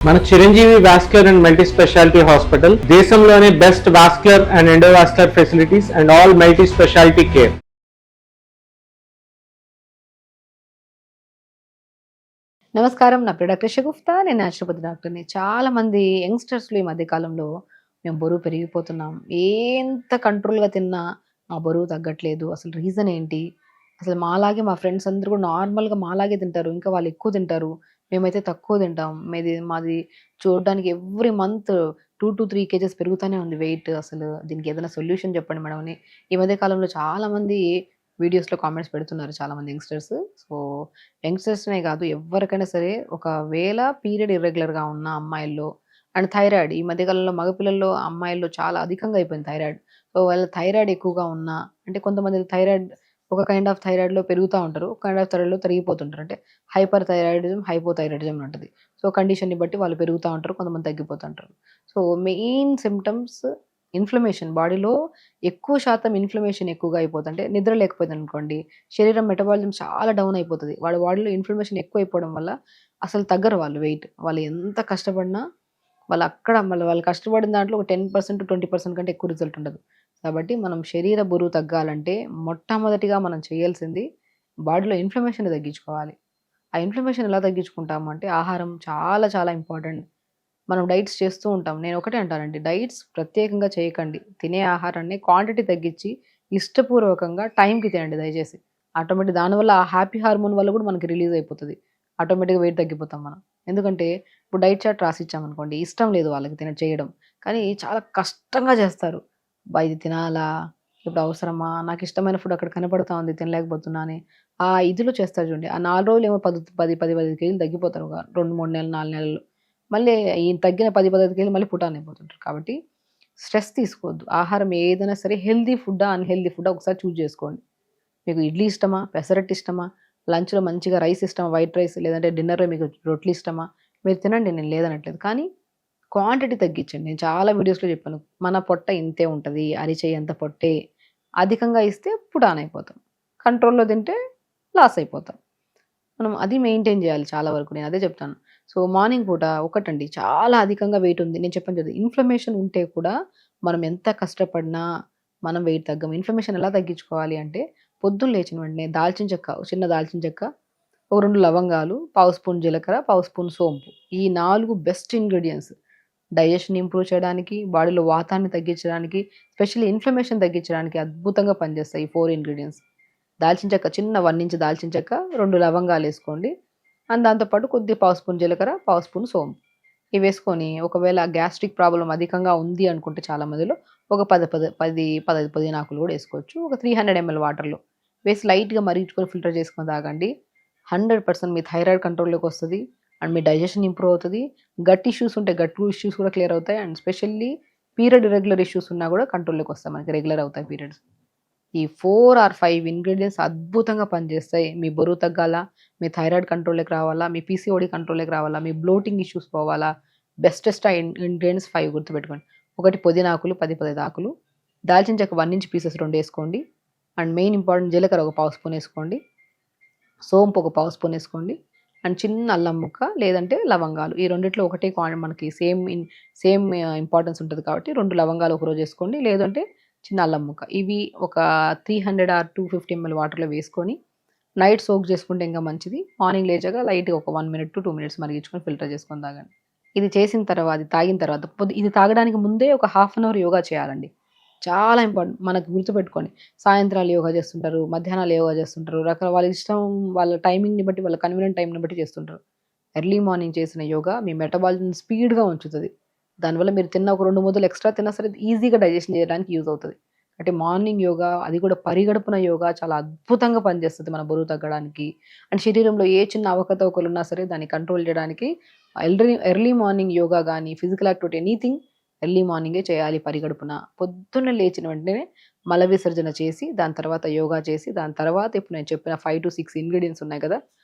మన Chiranjeevi vascular and multi speciality hospital దేశంలోనే best vascular and endovascular facilities and all multi speciality care. నమస్కారం, నా పేరు డాక్టర్ షగుఫ్తా. నేను న్యాచురోపతి డాక్టర్ని. చాలా మంది యంగ్స్టర్స్లో ఈ మధ్య కాలంలో మేము బరువు పెరిగిపోతున్నాం, ఎంత కంట్రోల్గా తిన్నా మా బరువు తగ్గట్లేదు, అసలు రీజన్ ఏంటి, అసలు మాలాగే మా ఫ్రెండ్స్ అందరూ కూడా నార్మల్గా మాలాగే తింటారు, ఇంకా వాళ్ళు ఎక్కువ తింటారు, మేమైతే తక్కువ తింటాం, మాది చూడడానికి ఎవ్రీ మంత్ 2 to 3 kgs పెరుగుతూనే ఉంది వెయిట్, అసలు దీనికి ఏదైనా సొల్యూషన్ చెప్పండి మేడం అని ఈ మధ్య కాలంలో చాలామంది వీడియోస్లో కామెంట్స్ పెడుతున్నారు చాలామంది యంగ్స్టర్స్. సో యంగ్స్టర్స్నే కాదు, ఎవరికైనా సరే ఒకవేళ పీరియడ్ ఇర్రెగ్యులర్గా ఉన్న అమ్మాయిల్లో అండ్ థైరాయిడ్ ఈ మధ్యకాలంలో మగపిల్లల్లో అమ్మాయిల్లో చాలా అధికంగా అయిపోయింది థైరాయిడ్. సో వాళ్ళ థైరాయిడ్ ఎక్కువగా ఉన్నా, అంటే కొంతమంది థైరాయిడ్ ఒక కైండ్ ఆఫ్ థైరాయిడ్లో పెరుగుతూ ఉంటారు, ఒక కైండ్ ఆఫ్ థైరాయిడ్లో తరిగిపోతుంటారు, అంటే హైపర్ థైరాయిడిజం హైపోథైరాయిడిజం ఉంటుంది. సో కండిషన్ని బట్టి వాళ్ళు పెరుగుతూ ఉంటారు, కొంతమంది తగ్గిపోతుంటారు. సో మెయిన్ సిమ్టమ్స్ ఇన్ఫ్లమేషన్, బాడీలో ఎక్కువ శాతం ఇన్ఫ్లమేషన్ ఎక్కువగా అయిపోతుంది. అంటే నిద్ర లేకపోయింది అనుకోండి, శరీరం మెటబాలిజం చాలా డౌన్ అయిపోతుంది. వాళ్ళ బాడీలో ఇన్ఫ్లమేషన్ ఎక్కువ అయిపోవడం వల్ల అసలు తగ్గరు వాళ్ళు వెయిట్. వాళ్ళు ఎంత కష్టపడినా వాళ్ళు అక్కడ మళ్ళీ వాళ్ళు కష్టపడిన దాంట్లో ఒక 10% 20% కంటే ఎక్కువ రిజల్ట్ ఉండదు. కాబట్టి మనం శరీర బరువు తగ్గాలంటే మొట్టమొదటిగా మనం చేయాల్సింది బాడీలో ఇన్ఫ్లమేషన్ తగ్గించుకోవాలి. ఆ ఇన్ఫ్లమేషన్ ఎలా తగ్గించుకుంటాము అంటే ఆహారం చాలా చాలా ఇంపార్టెంట్. మనం డైట్స్ చేస్తూ ఉంటాం. నేను ఒకటే అంటానండి, డైట్స్ ప్రత్యేకంగా చేయకండి. తినే ఆహారాన్ని క్వాంటిటీ తగ్గించి ఇష్టపూర్వకంగా టైంకి తినండి దయచేసి. ఆటోమేటిక్ దానివల్ల ఆ హ్యాపీ హార్మోన్ వల్ల కూడా మనకి రిలీజ్ అయిపోతుంది. ఆటోమేటిక్గా వెయిట్ తగ్గిపోతాం మనం. ఎందుకంటే ఇప్పుడు డైట్ చార్ట్ రాసిచ్చామనుకోండి, ఇష్టం లేదు వాళ్ళకి చేయడం, కానీ చాలా కష్టంగా చేస్తారు. ఇది తినాలా, ఇప్పుడు అవసరమా, నాకు ఇష్టమైన ఫుడ్ అక్కడ కనపడతా ఉంది తినలేకపోతున్నా అని ఆ ఇదిలో చేస్తారు చూడండి. ఆ 4 రోజులు ఏమో 10 కేజీలు తగ్గిపోతారు, ఒక 2 3 నెలలు 4 నెలలు. మళ్ళీ ఈ తగ్గిన 10 15 కేజీలు మళ్ళీ పుటాన్ అయిపోతుంటారు. కాబట్టి స్ట్రెస్ తీసుకోవద్దు. ఆహారం ఏదైనా సరే హెల్దీ ఫుడ్డా అన్‌హెల్దీ ఫుడ్డా ఒకసారి చూజ్ చేసుకోండి. మీకు ఇడ్లీ ఇష్టమా, పెసరట్టు ఇష్టమా, లంచ్‌లో మంచిగా రైస్ ఇష్టమా, వైట్ రైస్, లేదంటే డిన్నర్‌లో మీకు రొట్లు ఇష్టమా, మీరు తినండి, నేను లేదనట్లేదు. కానీ క్వాంటిటీ తగ్గించండి. నేను చాలా వీడియోస్‌లో చెప్పాను. మన పొట్ట ఇంతే ఉంటది, అరిచేయంత పొట్టే. అధికంగా ఇస్తే పుటాన్ అయిపోతాం, కంట్రోల్‌లో తింటే లాస్ అయిపోతాం. మనం అది మెయింటైన్ చేయాలి చాలా వరకు, నేను అదే చెప్తాను. సో మార్నింగ్ పూట ఒకటండి, చాలా అధికంగా వెయిట్ ఉంది, నేను చెప్పాను కదా, ఇన్ఫ్లమేషన్ ఉంటే కూడా మనం ఎంత కష్టపడినా మనం వెయిట్ తగ్గం. ఇన్ఫ్లమేషన్ ఎలా తగ్గించుకోవాలి అంటే పొద్దున్న లేచిన వెంటనే దాల్చిన చెక్క, చిన్న దాల్చిన చెక్క, ఒక 2 లవంగాలు, పావు స్పూన్ జీలకర్ర, పావు స్పూన్ సోంపు, ఈ 4 బెస్ట్ ఇంగ్రీడియంట్స్ డైజెషన్ ఇంప్రూవ్ చేయడానికి, బాడీలో వాతాన్ని తగ్గించడానికి, స్పెషల్లీ ఇన్ఫ్లమేషన్ తగ్గించడానికి అద్భుతంగా పనిచేస్తాయి ఈ 4 ఇంగ్రీడియంట్స్. దాల్చిన చెక్క చిన్న 1 ఇంచ్ దాల్చిన చెక్క, 2 లవంగాలు వేసుకోండి. అండ్ దాంతోపాటు కొద్దిగా పావు స్పూన్ జీలకర్ర, పావు స్పూన్ సోంపు ఇవి వేసుకొని, ఒకవేళ గ్యాస్ట్రిక్ ప్రాబ్లం అధికంగా ఉంది అనుకుంటే చాలా మందిలో ఒక 15 పుదీనాకులు కూడా వేసుకోవచ్చు. ఒక 300 ml వాటర్లో వేసి లైట్గా మరిగించుకొని ఫిల్టర్ చేసుకొని తాగండి. 100% మీ థైరాయిడ్ కంట్రోల్లోకి వస్తుంది అండ్ మీ డైజెషన్ ఇంప్రూవ్ అవుతుంది. గట్ ఇష్యూస్ ఉంటే గట్ ఇష్యూస్ కూడా క్లియర్ అవుతాయి. And specially period irregular issues ఉన్నా కూడా కంట్రోల్లోకి వస్తాయి, మనకి రెగ్యులర్ అవుతాయి పీరియడ్స్. ఈ 4 or 5 ఇంగ్రీడియంట్స్ అద్భుతంగా పనిచేస్తాయి. మీ బరువు తగ్గాలా, మీ థైరాయిడ్ కంట్రోల్‌లోకి రావాలా, మీ పీసీఓడీ కంట్రోల్‌లోకి రావాలా, మీ బ్లోటింగ్ ఇష్యూస్ పోవాలా, బెస్టెస్ట్ ఇంగ్రీడియంట్స్ 5 గుర్తుపెట్టుకోండి. ఒకటి పుదీనాకులు 10 ఆకులు, దాల్చిన చెక్క 1 ఇంచ్ పీసెస్ 2 వేసుకోండి. అండ్ మెయిన్ ఇంపార్టెంట్ జీలకర్ర ఒక పావు స్పూన్ వేసుకోండి, సోంపు ఒక పావు స్పూన్ వేసుకోండి. అండ్ చిన్న అల్లం ముక్క లేదంటే లవంగాలు, ఈ రెండిట్లో ఒకటే మనకి సేమ్ ఇంపార్టెన్స్ ఉంటుంది కాబట్టి 2 లవంగాలు ఒకరోజు వేసుకోండి, లేదంటే చిన్న అల్లం ముక్క. ఇవి ఒక 300 or 250 ml వాటర్లో వేసుకొని నైట్ సోక్ చేసుకుంటే ఇంకా మంచిది. మార్నింగ్ లేచాక లైట్గా ఒక 1 minute to 2 minutes మరిగించుకొని ఫిల్టర్ చేసుకొని తాగండి. ఇది చేసిన తర్వాత, ఇది తాగిన తర్వాత ఇది తాగడానికి ముందే ఒక హాఫ్ అన్ అవర్ యోగా చేయాలండి. చాలా ఇంపార్టెంట్. మనకు గుర్తుపెట్టుకోండి, సాయంత్రాలు యోగా చేస్తుంటారు, మధ్యాహ్నాలు యోగా చేస్తుంటారు, వాళ్ళ ఇష్టం, వాళ్ళ టైమింగ్ని బట్టి, వాళ్ళ కన్వీనియంట్ టైంని బట్టి చేస్తుంటారు. ఎర్లీ మార్నింగ్ చేసిన యోగా మీ మెటబాలిజం స్పీడ్గా ఉంచుతుంది. దానివల్ల మీరు తిన్న ఒక 2 ముద్దలు ఎక్స్ట్రా తిన్నా సరే ఈజీగా డైజెషన్ చేయడానికి యూజ్ అవుతుంది. అంటే మార్నింగ్ యోగా, అది కూడా పరిగడుపున యోగా చాలా అద్భుతంగా పనిచేస్తుంది మన బరువు తగ్గడానికి. అండ్ శరీరంలో ఏ చిన్న అవకతవకలు ఉన్నా సరే దాన్ని కంట్రోల్ చేయడానికి ఎర్లీ మార్నింగ్ యోగా కానీ, ఫిజికల్ యాక్టివిటీ ఎనీథింగ్ ఎర్లీ మార్నింగే చేయాలి. పరిగడుపున పొద్దున్న లేచిన వెంటనే మల విసర్జన చేసి, దాని తర్వాత యోగా చేసి, దాని తర్వాత ఇప్పుడు నేను చెప్పిన 5 to 6 ఇంగ్రీడియంట్స్ ఉన్నాయి కదా,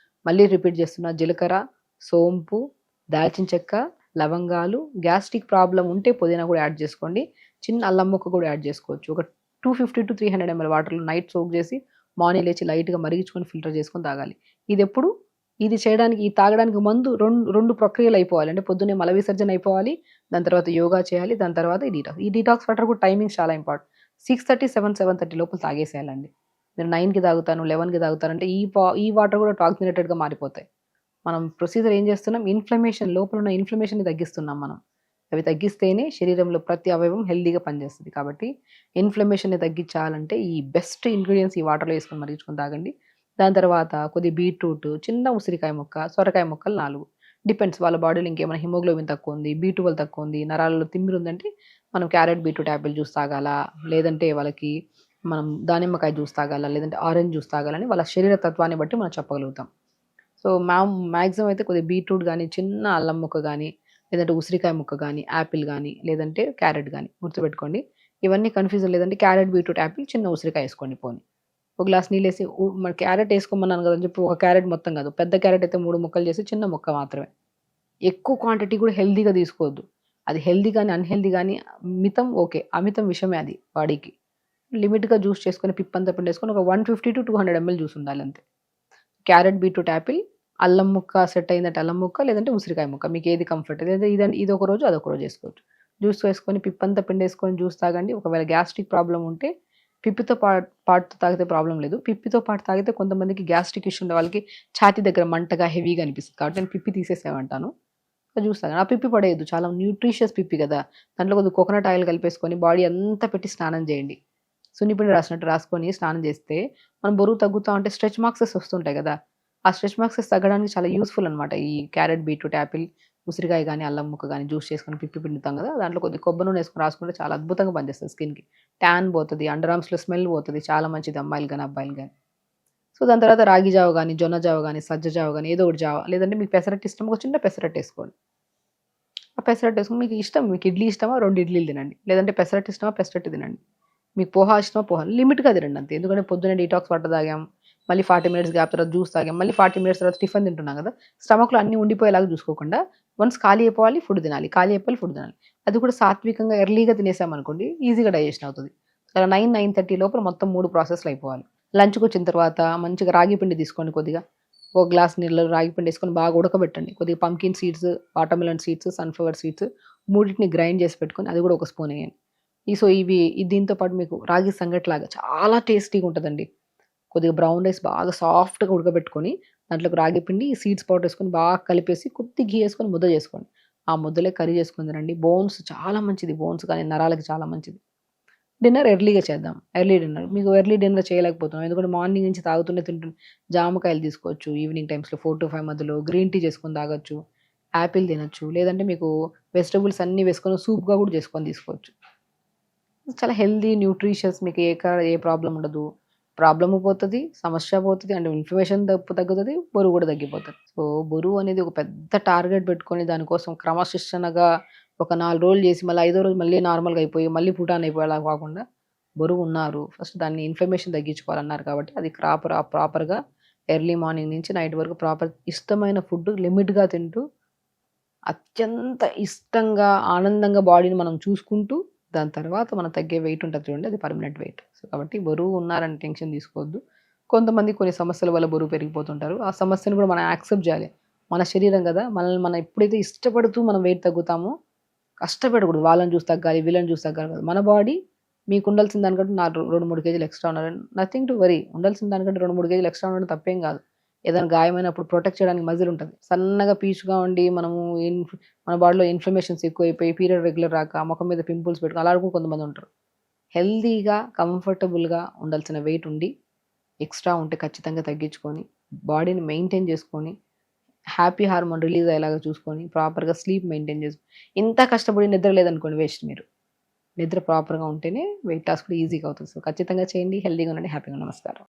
మళ్ళీ రిపీట్ చేస్తున్నా. జీలకర్ర, సోంపు, దాల్చిన చెక్క, లవంగాలు, గ్యాస్ట్రిక్ ప్రాబ్లం ఉంటే పుదీనా కూడా యాడ్ చేసుకోండి, చిన్న అల్లం ముక్క కూడా యాడ్ చేసుకోవచ్చు. ఒక 250 to 300 ml వాటర్లో నైట్ సోక్ చేసి మార్నింగ్ లేచి లైట్గా మరిగించుకొని ఫిల్టర్ చేసుకొని తాగాలి. ఇది ఎప్పుడు ఇది చేయడానికి ఈ తాగడానికి మందు 2 ప్రక్రియలు అయిపోవాలి. అంటే పొద్దున్నే మల విసర్జన అయిపోవాలి. దాని తర్వాత యోగా చేయాలి. దాని తర్వాత ఈ డీటాక్స్. ఈ డీటాక్స్ వాటర్ కూడా టైమింగ్స్ చాలా ఇంపార్టెంట్. 6:30, 7:30 లోపల తాగేసేయాలండి. మీరు 9కి తాగుతాను, 11కి తాగుతానంటే ఈ వాటర్ కూడా టాక్సినేటెడ్‌గా మారిపోతాయి. మనం ప్రొసీజర్ ఏం చేస్తున్నాం? ఇన్‌ఫ్లమేషన్ లోపల ఉన్న ఇన్‌ఫ్లమేషన్‌ని తగ్గిస్తున్నాం మనం. అవి తగ్గిస్తేనే శరీరంలో ప్రతి అవయవం హెల్తీగా పనిచేస్తది. కాబట్టి ఇన్‌ఫ్లమేషన్‌ని తగ్గించాలంటే ఈ బెస్ట్ ఇంగ్రీడియెంట్స్ ఈ వాటర్‌లో వేసుకొని మరిగించుకొని తాగండి. దాని తర్వాత కొద్దిగా బీట్రూట్, చిన్న ఉసిరికాయ ముక్క, సొరకాయ ముక్కలు 4 డిపెండ్స్ వాళ్ళ బాడీలో ఇంకేమైనా హిమోగ్లోబిన్ తక్కువ ఉంది, బీ12 తక్కువ ఉంది, నరాలలో తిమ్మిరి ఉందంటే మనం క్యారెట్, బీట్రూట్, యాపిల్ జ్యూస్ తాగాలా, లేదంటే వాళ్ళకి మనం దానిమ్మకాయ జ్యూస్ తాగాలా, లేదంటే ఆరెంజ్ జ్యూస్ తాగాలని వాళ్ళ శరీర తత్వాన్ని బట్టి మనం చెప్పగలుగుతాం. సో, మాక్సిమం అయితే కొద్దిగా బీట్రూట్ గానీ, చిన్న అల్లం ముక్క గానీ, లేదంటే ఉసిరికాయ ముక్క గానీ, యాపిల్ గానీ, లేదంటే క్యారెట్ గానీ గుర్తుపెట్టుకోండి. ఇవన్నీ కన్‌ఫ్యూజన్ లేదంటే క్యారెట్, బీట్రూట్, యాపిల్, చిన్న ఉసిరికాయ ఏసుకోండి పోనీ. ఒక గ్లాస్ నీళ్ళేసి మరి క్యారెట్ ఏసుకోమన్నాను గదని చెప్పి ఒక క్యారెట్ మొత్తం గాదు. పెద్ద క్యారెట్ అయితే 3 ముక్కలు చేసి చిన్న ముక్క మాత్రమే. ఎక్కువ క్వాంటిటీ కూడా హెల్తీగా తీసుకోవద్దు. అది హెల్తీ గాని, అన్‌హెల్తీ గాని మితం ఓకే. అమితం విషమే అది బాడీకి. లిమిట్‌గా జ్యూస్ చేసుకొని పిప్పంతా పిండేసుకొని ఒక 150-200 ఎంఎల్ జ్యూస్ ఉండాలంతే. క్యారెట్, బీట్రూట్, యాపిల్, అల్లం ముక్క సెట్ అయిందంటే అల్లం ముక్క, లేదంటే ఉసిరికాయ ముక్క. మీకేది కంఫర్ట్. లేదా ఇదొక రోజు, అదొక రోజు ఏసుకోవచ్చు. జ్యూస్ వేసుకొని పిప్పంతా పిండేసుకొని జ్యూస్ తాగండి. ఒకవేళ గ్యాస్ట్రిక్ ప్రాబ్లమ్ ఉంటే పిప్పితో పాటు తాగితే ప్రాబ్లమ్ లేదు. పిప్పితో పాటు తాగితే కొంతమందికి గ్యాస్ట్రిక్ ఇష్యూ ఉండే వాళ్ళకి ఛాతీ దగ్గర మంటగా, హెవీగా అనిపిస్తది. కాబట్టి నేను పిప్పి తీసేసేయమంటాను. జ్యూస్ తాగండి. ఆ పిప్పి పడేయద్దు. చాలా న్యూట్రిషియస్ పిప్పి కదా! దాంట్లో కొద్దిగా కోకోనట్ ఆయిల్ కలిపేసుకొని బాడీ అంతా పెట్టి స్నానం చేయండి. సున్నిపిండి రాసినట్టు రాసుకొని స్నానం చేస్తే మనం బరువు తగ్గుతా ఉంటే స్ట్రెచ్ మార్క్సెస్ వస్తుంటాయి కదా! ఆ స్ట్రెచ్ మార్క్సెస్ తగ్గడానికి చాలా యూజ్‌ఫుల్ అనమాట. ఈ క్యారెట్, బీట్రూట్, యాపిల్, ఉసిరికాయ గాని, అల్లం ముక్క గాని జ్యూస్ చేసుకొని పిప్పి పిండుతాం కదా! దాంట్లో కొద్దిగా కొబ్బరి నూనె ఏసుకొని రాసుకుంటే చాలా అద్భుతంగా పనిచేస్తది స్కిన్‌కి. ట్యాన్ పోతది. అండర్ ఆర్మ్స్‌లో స్మెల్ పోతది. చాలా మంచిది అమ్మాయిలు గాని, అబ్బాయిలు గాని. సో, దాని తర్వాత రాగి జావ గాని, జొన్న జావ గాని, సజ్జ జావ గాని ఏదో ఒకటి జావ. లేదంటే మీకు పెసరట్టు ఇష్టం ఒక చిన్న పెసరట్టు ఏసుకోండి. ఆ పెసరట్టు ఏసుకొని మీకు ఇష్టం. మీకు ఇడ్లీ ఇష్టమా 2 ఇడ్లీలు తినండి. లేదంటే పెసరట్టు ఇష్టమా పెసరట్టు తినండి. మీకు పోహా ఇష్టమా పోహా. లిమిట్‌గా తినండి అంతే. ఎందుకంటే పొద్దున్నే డీటాక్స్ వాటర్ తాగాం. మళ్ళీ 40 మినిట్స్ గ్యాప్ తర్వాత జ్యూస్ తాగాం. మళ్ళీ 40 మినిట్స్ తర్వాత టిఫిన్ తింటున్నాం కదా! స్టమక్‌లో అన్నీ ఉండిపోయేలాగా చూసుకోకుండా వన్స్ ఖాళీ అయిపోవాలి ఫుడ్ తినాలి. ఖాళీ అయిపోవాలి ఫుడ్ తినాలి. అది కూడా సాత్వికంగా ఎర్లీగా తినేసామనుకోండి ఈజీగా డైజెషన్ అవుతది. అలా 9:30 లోపల మొత్తం 3 ప్రాసెస్‌లు అయిపోవాలి. లంచ్‌కొచ్చిన తర్వాత మంచిగా రాగి పిండి తీసుకోండి కొద్దిగా. ఒక గ్లాస్ నీళ్ళలో రాగి పిండి ఏసుకొని బాగా ఉడకబెట్టండి. కొద్దిగా pumpkin seeds, watermelon seeds, sunflower seeds మూడిటిని గ్రైండ్ చేసి పెట్టుకొని అది కూడా ఒక స్పూన్ ఎయండి. దీంతో పాటు మీకు రాగి సంగటిలాగా చాలా టేస్టీగా ఉంటదండి. కొద్దిగా బ్రౌన్ రైస్ బాగా సాఫ్ట్‌గా ఉడకబెట్టుకొని, దాంట్లోకి రాగి పిండి, సీడ్స్ పౌడర్ ఏసుకొని బాగా కలిపేసి కొద్దిగా ఘీ ఏసుకొని ముద్ద చేసుకోండి. ఆ ముద్దలే కర్రీ చేసుకొని తినండి. బోన్స్ చాలా మంచిది. బోన్స్ కానీ, నరాలకి చాలా మంచిది. డిన్నర్ ఎర్లీగా చేద్దాం. Early dinner. మీకు ఎర్లీ డిన్నర్ చేయలేకపోతున్నాం. ఎందుకంటే మార్నింగ్ నుంచి తాగుతూనే జామకాయలు తీసుకోవచ్చు. ఈవినింగ్ టైమ్స్‌లో 4-5 మధ్యలో గ్రీన్ టీ చేసుకొని తాగొచ్చు. యాపిల్ తినొచ్చు. లేదంటే మీకు వెజిటబుల్స్ అన్నీ వేసుకొని సూప్‌గా కూడా చేసుకొని తీసుకోవచ్చు. చాలా హెల్తీ, న్యూట్రిషియస్ మీకు ఏ ప్రాబ్లమ్ ఉండదు. ప్రాబ్లము పోతది, సమస్య పోతది. అండ్ ఇన్ఫ్లమేషన్ తగ్గుతది. బరువు కూడా తగ్గిపోతది. సో, బరువు అనేది ఒక పెద్ద టార్గెట్ పెట్టుకొని దానికోసం క్రమశిక్షణగా ఒక 4 రోజులు చేసి మళ్ళీ ఐదో రోజు మళ్ళీ నార్మల్‌గా అయిపోయి మళ్ళీ పుటాన్ అయిపోయేలా కాకుండా బరువున్నారు. ఫస్ట్ దాన్ని ఇన్ఫ్లమేషన్ తగ్గించుకోవాలన్నారు కాబట్టి అది ప్రాపర్‌గా ఎర్లీ మార్నింగ్ నుంచి నైట్ వరకు ఇష్టమైన ఫుడ్ లిమిట్‌గా తింటూ అత్యంత ఇష్టంగా, ఆనందంగా బాడీని మనం చూసుకుంటూ, దాని తర్వాత మనం తగ్గే వెయిట్ ఉంటది చూడండి. అది పర్మనెంట్ వెయిట్. సో, కాబట్టి బరువు ఉన్నారని టెన్షన్ తీసుకోవద్దు. కొంతమంది కొన్ని సమస్యల వల్ల బరువు పెరిగిపోతుంటారు. ఆ సమస్యను కూడా మనం యాక్సెప్ట్ చేయాలి. మన శరీరం కదా! మనల్ని మనం ఎప్పుడైతే ఇష్టపడుతూ మనం వెయిట్ తగ్గుతామో, కష్టపడకూడదు. వాళ్ళని చూసి తగ్గాలి, వీళ్ళని చూసి తగ్గాలి కాదు. మన బాడీ మీకు ఉండాల్సిన దానికంటే 2, 3 కేజీలు ఎక్స్‌ట్రా ఉండాలని నథింగ్ టు వరీ. ఉండాల్సిన దానికంటే 2, 3 కేజీలు ఎక్స్‌ట్రా ఉండడం తప్పేం కాదు. ఏదైనా గాయమైనప్పుడు ప్రొటెక్ట్ చేయడానికి మజిల్ ఉంటది. సన్నగా పీచుగా ఉండి మనము మన బాడీలో ఇన్‌ఫ్లమేషన్స్ ఎక్కువైపోయి పీరియడ్ రెగ్యులర్ రాక, ముఖం మీద పింపుల్స్ పెట్టుకొని అలా కూడా కొంతమంది ఉంటారు. హెల్తీగా, కంఫర్టబుల్‌గా ఉండాల్సిన వెయిట్ ఉండి, ఎక్స్‌ట్రా ఉంటే ఖచ్చితంగా తగ్గించుకొని, బాడీని మెయింటైన్ చేసుకొని, హ్యాపీ హార్మోన్ రిలీజ్ అయ్యేలాగా చూసుకొని, ప్రాపర్‌గా స్లీప్ మెయింటైన్ ఇంత కష్టపడి నిద్ర లేదనుకోండి వేస్ట్ మీరు. నిద్ర ప్రాపర్‌గా ఉంటేనే వెయిట్ లాస్ కూడా ఈజీగా అవుతుంది. సో, ఖచ్చితంగా చేయండి. హెల్తీగా ఉండండి. హ్యాపీగా నమస్కారం.